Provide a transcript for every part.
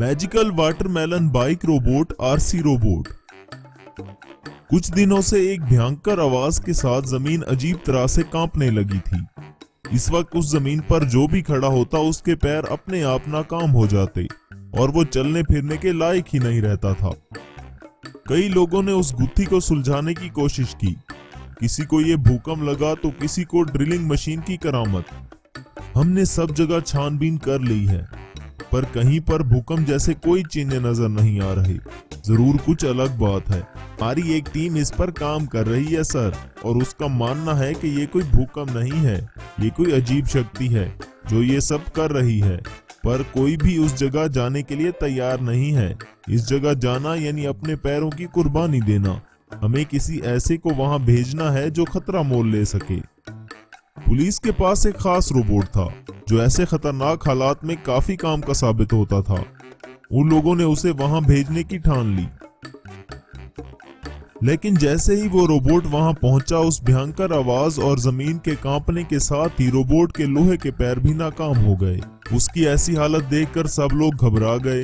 Magical watermelon bike robot RC robot. कुछ दिनों से एक भयंकर आवाज के साथ जमीन अजीब तरह से कांपने लगी थी। इस वक्त उस जमीन पर जो भी खड़ा होता उसके पैर अपने आप नाकाम हो जाते और वो चलने फिरने के लायक ही नहीं रहता था। कई लोगों ने उस गुत्थी को सुलझाने की कोशिश की। किसी को ये भूकंप लगा तो किसी को ड्रिलिंग मशीन की करामत। हमने सब जगह छानबीन कर ली है, पर कहीं पर भूकंप जैसे कोई चिन्ह नजर नहीं आ रहे। जरूर कुछ अलग बात है। हमारी एक टीम इस पर काम कर रही है सर, और उसका मानना है कि ये कोई भूकंप नहीं है, ये कोई अजीब शक्ति है जो ये सब कर रही है। पर कोई भी उस जगह जाने के लिए तैयार नहीं है। इस जगह जाना यानी अपने पैरों की कुर्बानी देना। हमें किसी ऐसे को वहां भेजना है जो खतरा मोल ले सके। पुलिस के पास एक खास रोबोट था जो ऐसे खतरनाक हालात में काफी काम का साबित होता था। उन लोगों ने उसे वहां भेजने की ठान ली। लेकिन जैसे ही वो रोबोट वहां पहुंचा, उस भयंकर आवाज और जमीन के कांपने के साथ ही रोबोट के लोहे के पैर भी नाकाम हो गए। उसकी ऐसी हालत देखकर सब लोग घबरा गए।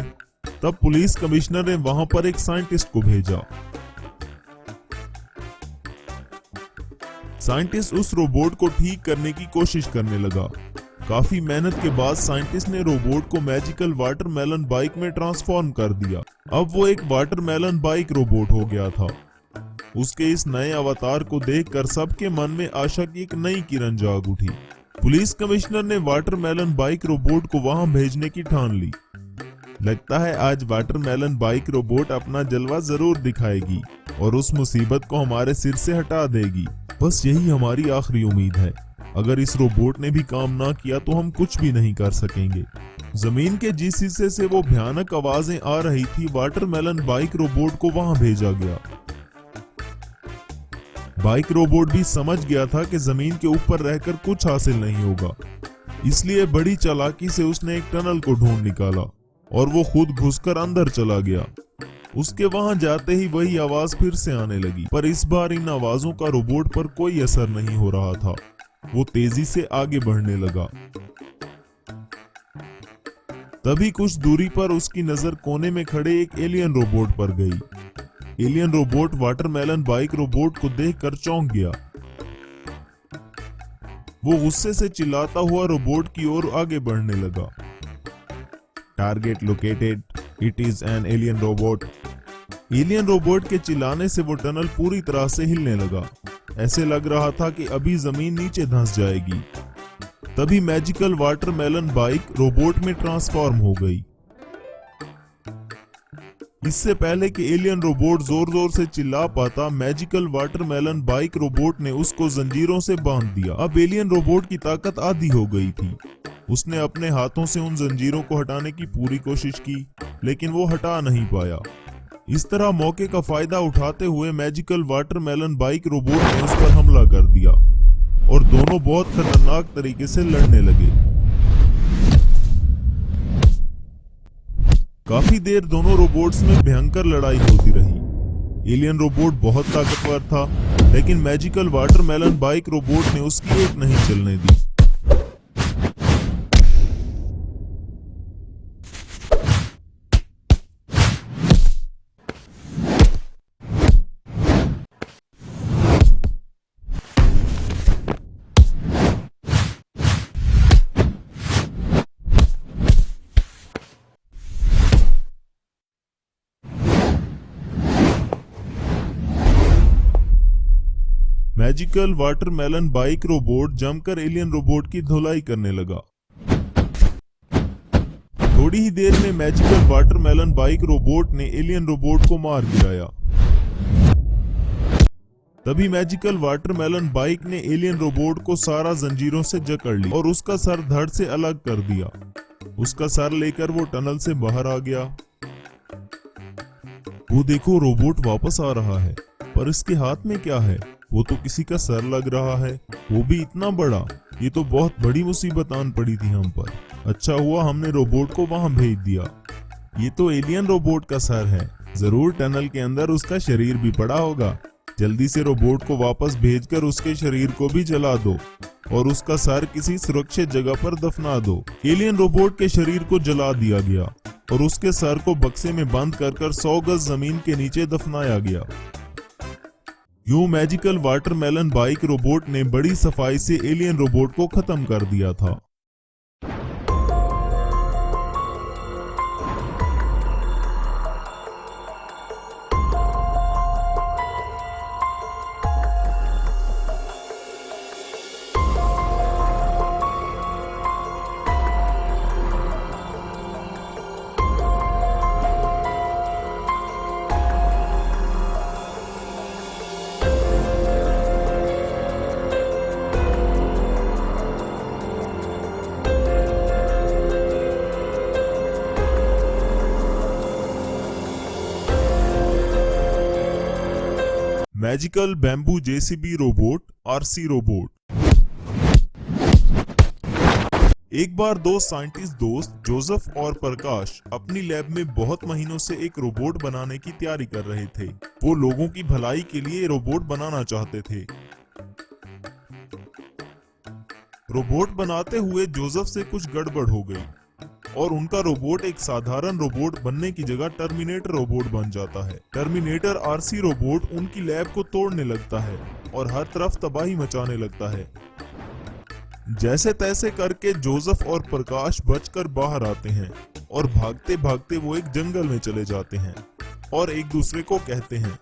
तब पुलिस कमिश्नर ने वहां पर एक साइंटिस्ट को भेजा। साइंटिस्ट उस रोबोट को ठीक करने की कोशिश करने लगा। काफी मेहनत के बाद साइंटिस्ट ने रोबोट को मैजिकल वाटरमेलन बाइक में ट्रांसफॉर्म कर दिया। अब वो एक वाटरमेलन बाइक रोबोट हो गया था। उसके इस नए अवतार को देखकर सबके मन में आशा की एक नई किरण जाग उठी। पुलिस कमिश्नर ने वाटरमेलन बाइक रोबोट को वहां भेजने की ठान ली। लगता है आज वाटरमेलन बाइक रोबोट अपना जलवा जरूर दिखाएगी और उस मुसीबत को हमारे सिर से हटा देगी। बस यही हमारी आखिरी उम्मीद है। अगर इस रोबोट ने भी काम ना किया तो हम कुछ भी नहीं कर सकेंगे। जमीन के जिस हिस्से से वो भयानक आवाजें आ रही थी, वाटरमेलन बाइक रोबोट को वहां भेजा गया। बाइक रोबोट भी समझ गया था कि जमीन के ऊपर रहकर कुछ हासिल नहीं होगा, इसलिए बड़ी चालाकी से उसने एक टनल को ढूंढ निकाला और वो खुद घुसकर अंदर चला गया। उसके वहां जाते ही वही आवाज फिर से आने लगी, पर इस बार इन आवाजों का रोबोट पर कोई असर नहीं हो रहा था। वो तेजी से आगे बढ़ने लगा। तभी कुछ दूरी पर उसकी नजर कोने में खड़े एक एलियन रोबोट पर गई। Alien robot watermelon bike robot को देखकर चौंक गया। वो गुस्से से चिल्लाता हुआ रोबोट की ओर आगे बढ़ने लगा। Target located, it is an alien robot. Alien robot के चिल्लाने से वो टनल पूरी तरह से हिलने लगा। ऐसे लग रहा था कि अभी जमीन नीचे धंस जाएगी। तभी मैजिकल वाटरमेलन बाइक रोबोट में ट्रांसफॉर्म हो गई। इससे पहले कि एलियन रोबोट जोर जोर से चिल्ला पाता, मैजिकल वाटरमेलन बाइक रोबोट ने उसको जंजीरों से बांध दिया। अब एलियन रोबोट की ताकत आधी हो गई थी। उसने अपने हाथों से उन जंजीरों को हटाने की पूरी कोशिश की, लेकिन वो हटा नहीं पाया। इस तरह मौके का फायदा उठाते हुए मैजिकल वाटरमेलन बाइक रोबोट ने उस पर हमला कर दिया और दोनों बहुत खतरनाक तरीके से लड़ने लगे। काफी देर दोनों रोबोट्स में भयंकर लड़ाई होती रही। एलियन रोबोट बहुत ताकतवर था, लेकिन मैजिकल वाटरमेलन बाइक रोबोट ने उसकी एक नहीं चलने दी। मैजिकल वाटरमेलन बाइक रोबोट जमकर एलियन रोबोट की धुलाई करने लगा। थोड़ी ही देर में मैजिकल वाटरमेलन बाइक रोबोट ने एलियन रोबोट को मार गिराया। तभी मैजिकल वाटरमेलन बाइक ने एलियन रोबोट को सारा जंजीरों से जकड़ ली और उसका सर धड़ से अलग कर दिया। उसका सर लेकर वो टनल से बाहर आ गया। वो देखो, रोबोट वापस आ रहा है, पर इसके हाथ में क्या है? वो तो किसी का सर लग रहा है, वो भी इतना बड़ा। ये तो बहुत बड़ी मुसीबत आन पड़ी थी हम पर। अच्छा हुआ हमने रोबोट को वहां भेज दिया। ये तो एलियन रोबोट का सर है। जरूर टनल के अंदर उसका शरीर भी पड़ा होगा। जल्दी से रोबोट को वापस भेजकर उसके शरीर को भी जला दो और उसका सर किसी सुरक्षित जगह पर दफना दो। एलियन रोबोट के शरीर को जला दिया गया। और उसके सर को बक्से में बंद कर 100 गज जमीन के नीचे दफनाया गया। यूं मैजिकल वाटरमेलन बाइक रोबोट ने बड़ी सफाई से एलियन रोबोट को खत्म कर दिया था। Magical bamboo JCB robot RC robot. एक बार दो साइंटिस्ट दोस्त जोसेफ और प्रकाश अपनी लैब में बहुत महीनों से एक रोबोट बनाने की तैयारी कर रहे थे। वो लोगों की भलाई के लिए रोबोट बनाना चाहते थे। रोबोट बनाते हुए जोसेफ से कुछ गड़बड़ हो गई और उनका रोबोट एक साधारण रोबोट बनने की जगह टर्मिनेटर रोबोट बन जाता है। टर्मिनेटर आरसी रोबोट उनकी लैब को तोड़ने लगता है और हर तरफ तबाही मचाने लगता है। जैसे तैसे करके जोसेफ और प्रकाश बचकर बाहर आते हैं और भागते भागते वो एक जंगल में चले जाते हैं और एक दूसरे को कहते हैं,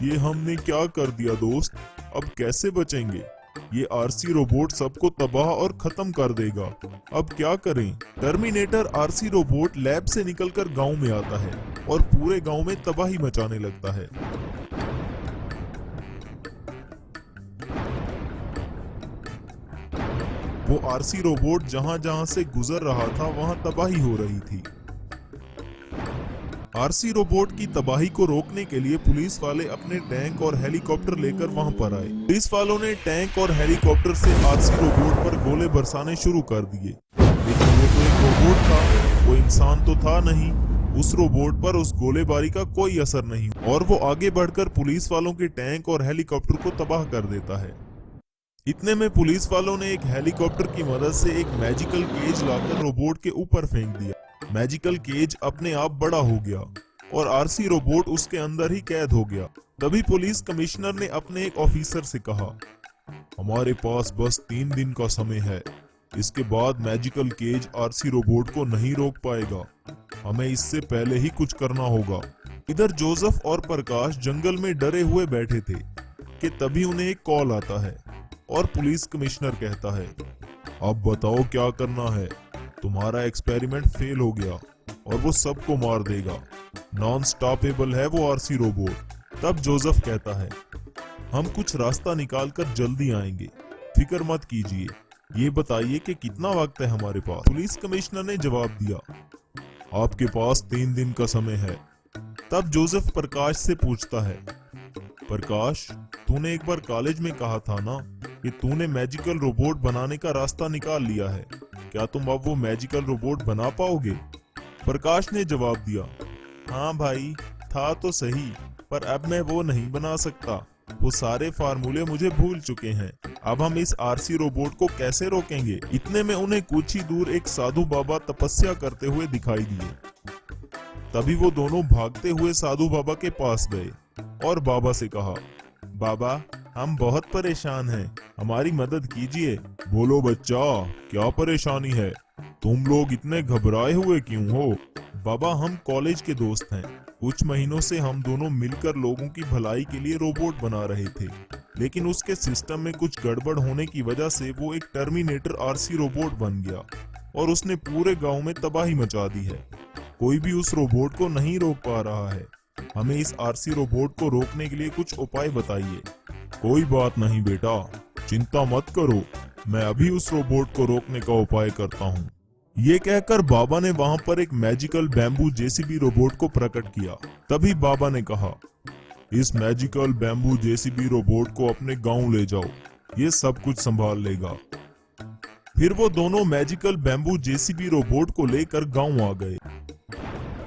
ये हमने क्या कर दिया दोस्त, अब कैसे बचेंगे? ये आरसी रोबोट सबको तबाह और खत्म कर देगा, अब क्या करें? टर्मिनेटर आरसी रोबोट लैब से निकलकर गांव में आता है और पूरे गांव में तबाही मचाने लगता है। वो आरसी रोबोट जहां जहां से गुजर रहा था वहां तबाही हो रही थी। आरसी रोबोट की तबाही को रोकने के लिए पुलिस वाले अपने टैंक और हेलीकॉप्टर लेकर वहां पर आए। पुलिस वालों ने टैंक और हेलीकॉप्टर से आरसी रोबोट पर गोले बरसाने शुरू कर दिए, लेकिन वो तो एक रोबोट था, वो इंसान तो था नहीं। उस रोबोट पर उस गोलेबारी का कोई असर नहीं और वो आगे बढ़कर पुलिस वालों के टैंक और हेलीकॉप्टर को तबाह कर देता है। इतने में पुलिस वालों ने एक हेलीकॉप्टर की मदद से एक मैजिकल केज लाकर रोबोट के ऊपर फेंक दिया। मैजिकल केज अपने आप बड़ा हो गया और आरसी रोबोट उसके अंदर ही कैद हो गया। तभी पुलिस कमिश्नर ने अपने एक ऑफिसर से कहा, हमारे पास बस 3 दिन का समय है, इसके बाद मैजिकल केज आरसी रोबोट को नहीं रोक पाएगा, हमें इससे पहले ही कुछ करना होगा। इधर जोसेफ और प्रकाश जंगल में डरे हुए बैठे थे कि तभी उन्हें एक कॉल आता है और पुलिस कमिश्नर कहता है, अब बताओ क्या करना है, तुम्हारा एक्सपेरिमेंट फेल हो गया और वो सबको मार देगा, नॉन स्टॉपेबल है वो आरसी रोबोट। तब जोसेफ कहता है, हम कुछ रास्ता निकालकर जल्दी आएंगे, फिक्र मत कीजिए, ये बताइए कि कितना वक्त है हमारे पास। पुलिस कमिश्नर ने जवाब दिया, आपके पास 3 दिन का समय है। तब जोसेफ प्रकाश से पूछता है, प्रकाश, तूने एक बार कॉलेज में कहा था ना कि तूने मैजिकल रोबोट बनाने का रास्ता निकाल लिया है, क्या तुम अब वो मैजिकल रोबोट बना पाओगे? प्रकाश ने जवाब दिया, हाँ भाई, था तो सही, पर अब मैं वो नहीं बना सकता, वो सारे फार्मूले मुझे भूल चुके हैं, अब हम इस आरसी रोबोट को कैसे रोकेंगे? इतने में उन्हें कुछ ही दूर एक साधु बाबा तपस्या करते हुए दिखाई दिए। तभी वो दोनों भागते हुए साधु बाबा के पास गए और बाबा से कहा, बाबा, हम बहुत परेशान हैं, हमारी मदद कीजिए। बोलो बच्चा, क्या परेशानी है? तुम लोग इतने घबराए हुए क्यों हो? बाबा, हम कॉलेज के दोस्त हैं, कुछ महीनों से हम दोनों मिलकर लोगों की भलाई के लिए रोबोट बना रहे थे, लेकिन उसके सिस्टम में कुछ गड़बड़ होने की वजह से वो एक टर्मिनेटर आरसी रोबोट बन गया और उसने पूरे गांव में तबाही मचा दी है। कोई भी उस रोबोट को नहीं रोक पा रहा है, हमें इस आरसी रोबोट को रोकने के लिए कुछ उपाय बताइए। कोई बात नहीं बेटा, चिंता मत करो, मैं अभी उस रोबोट को रोकने का उपाय करता हूँ। ये कहकर बाबा ने वहां पर एक मैजिकल बैम्बू जेसीबी रोबोट को प्रकट किया। तभी बाबा ने कहा, इस मैजिकल बैम्बू जेसीबी रोबोट को अपने गांव ले जाओ, ये सब कुछ संभाल लेगा। फिर वो दोनों मैजिकल बैम्बू जेसीबी रोबोट को लेकर गांव आ गए।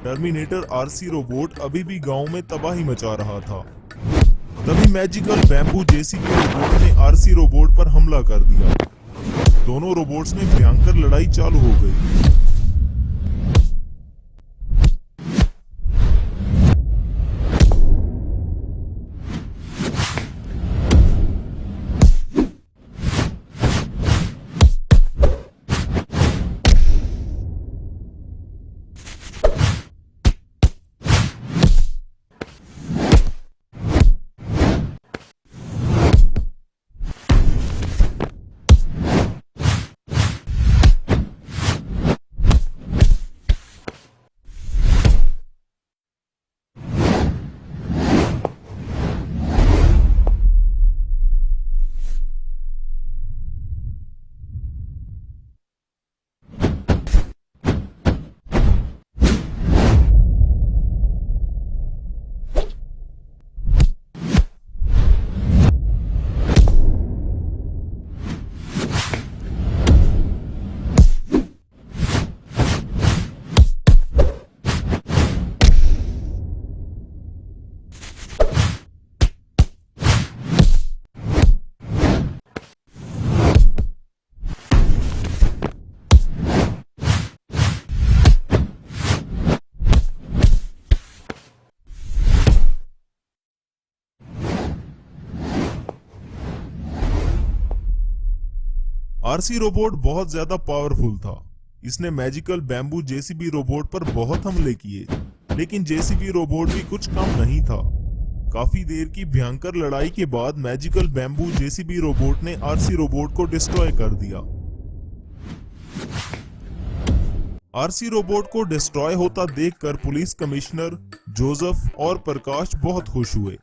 टर्मिनेटर आरसी रोबोट अभी भी गांव में तबाही मचा रहा था। तभी मैजिकल बैम्बू जेसीबी रोबोट ने आरसी रोबोट पर हमला कर दिया। दोनों रोबोट्स में भयंकर लड़ाई चालू हो गई। आरसी रोबोट बहुत ज्यादा पावरफुल था। इसने मैजिकल बैम्बू जेसीबी रोबोट पर बहुत हमले किए, लेकिन जेसीबी रोबोट भी कुछ कम नहीं था। काफी देर की भयंकर लड़ाई के बाद मैजिकल बैम्बू जेसीबी रोबोट ने आरसी रोबोट को डिस्ट्रॉय कर दिया। आरसी रोबोट को डिस्ट्रॉय होता देखकर पुलिस कमिश्नर जोसेफ और प्रकाश बहुत खुश हुए।